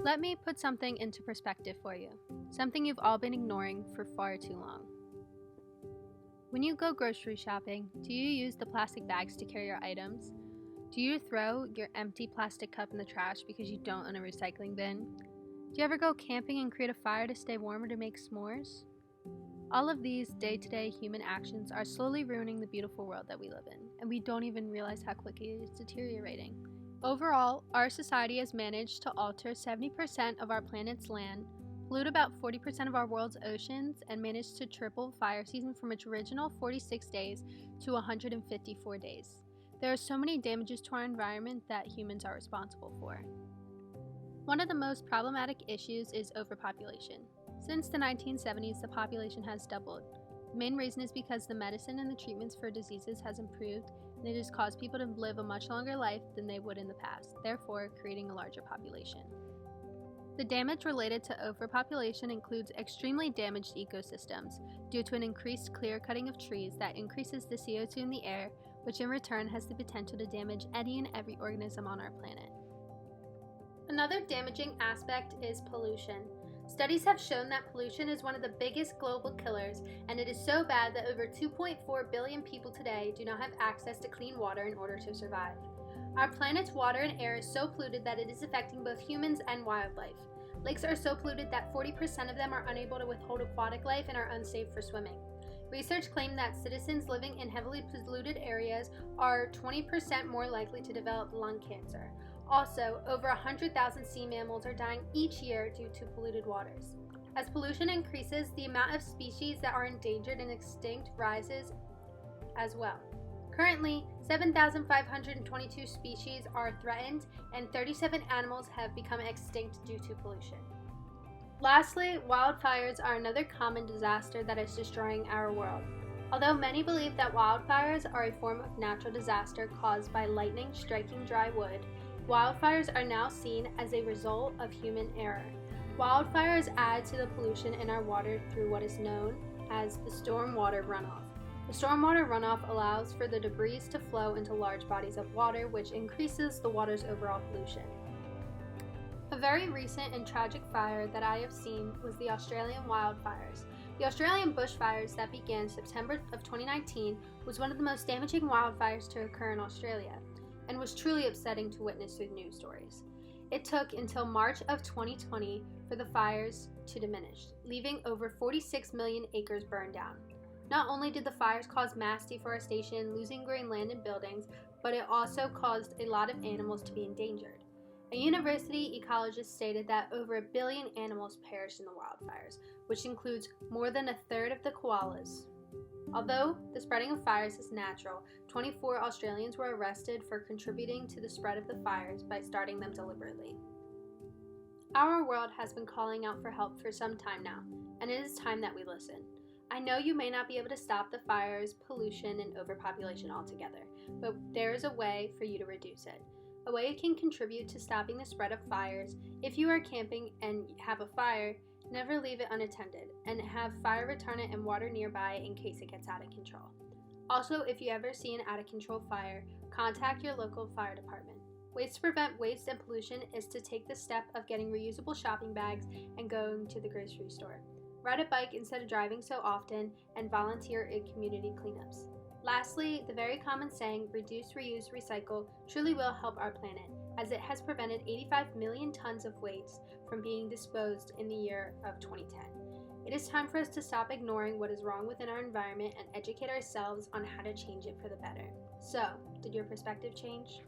Let me put something into perspective for you, something you've all been ignoring for far too long. When you go grocery shopping, do you use the plastic bags to carry your items? Do you throw your empty plastic cup in the trash because you don't own a recycling bin? Do you ever go camping and create a fire to stay warm or to make s'mores? All of these day-to-day human actions are slowly ruining the beautiful world that we live in, and we don't even realize how quickly it is deteriorating. Overall, our society has managed to alter 70% of our planet's land, pollute about 40% of our world's oceans, and managed to triple fire season from its original 46 days to 154 days. There are so many damages to our environment that humans are responsible for. One of the most problematic issues is overpopulation. Since the 1970s, the population has doubled. The main reason is because the medicine and the treatments for diseases has improved, and it has caused people to live a much longer life than they would in the past, therefore creating a larger population. The damage related to overpopulation includes extremely damaged ecosystems due to an increased clear-cutting of trees that increases the CO2 in the air, which in return has the potential to damage any and every organism on our planet. Another damaging aspect is pollution. Studies have shown that pollution is one of the biggest global killers, and it is so bad that over 2.4 billion people today do not have access to clean water in order to survive. Our planet's water and air is so polluted that it is affecting both humans and wildlife. Lakes are so polluted that 40% of them are unable to withhold aquatic life and are unsafe for swimming. Research claimed that citizens living in heavily polluted areas are 20% more likely to develop lung cancer. Also, over 100,000 sea mammals are dying each year due to polluted waters. As pollution increases, the amount of species that are endangered and extinct rises as well. Currently, 7,522 species are threatened, and 37 animals have become extinct due to pollution. Lastly, wildfires are another common disaster that is destroying our world. Although many believe that wildfires are a form of natural disaster caused by lightning striking dry wood, wildfires are now seen as a result of human error. Wildfires add to the pollution in our water through what is known as the stormwater runoff. The stormwater runoff allows for the debris to flow into large bodies of water, which increases the water's overall pollution. A very recent and tragic fire that I have seen was the Australian wildfires. The Australian bushfires that began September of 2019 was one of the most damaging wildfires to occur in Australia, and was truly upsetting to witness through news stories. It took until March of 2020 for the fires to diminish, leaving over 46 million acres burned down. Not only did the fires cause mass deforestation, losing green land and buildings, but it also caused a lot of animals to be endangered. A university ecologist stated that over 1 billion animals perished in the wildfires, which includes more than a third of the koalas. Although the spreading of fires is natural, 24 Australians were arrested for contributing to the spread of the fires by starting them deliberately. Our world has been calling out for help for some time now, and it is time that we listen. I know you may not be able to stop the fires, pollution, and overpopulation altogether, but there is a way for you to reduce it. A way you can contribute to stopping the spread of fires. If you are camping and have a fire, never leave it unattended, and have fire retardant and water nearby in case it gets out of control. Also, if you ever see an out-of-control fire, contact your local fire department. Ways to prevent waste and pollution is to take the step of getting reusable shopping bags and going to the grocery store. Ride a bike instead of driving so often, and volunteer in community cleanups. Lastly, the very common saying, reduce, reuse, recycle, truly will help our planet, as it has prevented 85 million tons of waste from being disposed in the year of 2010. It is time for us to stop ignoring what is wrong within our environment and educate ourselves on how to change it for the better. So, did your perspective change?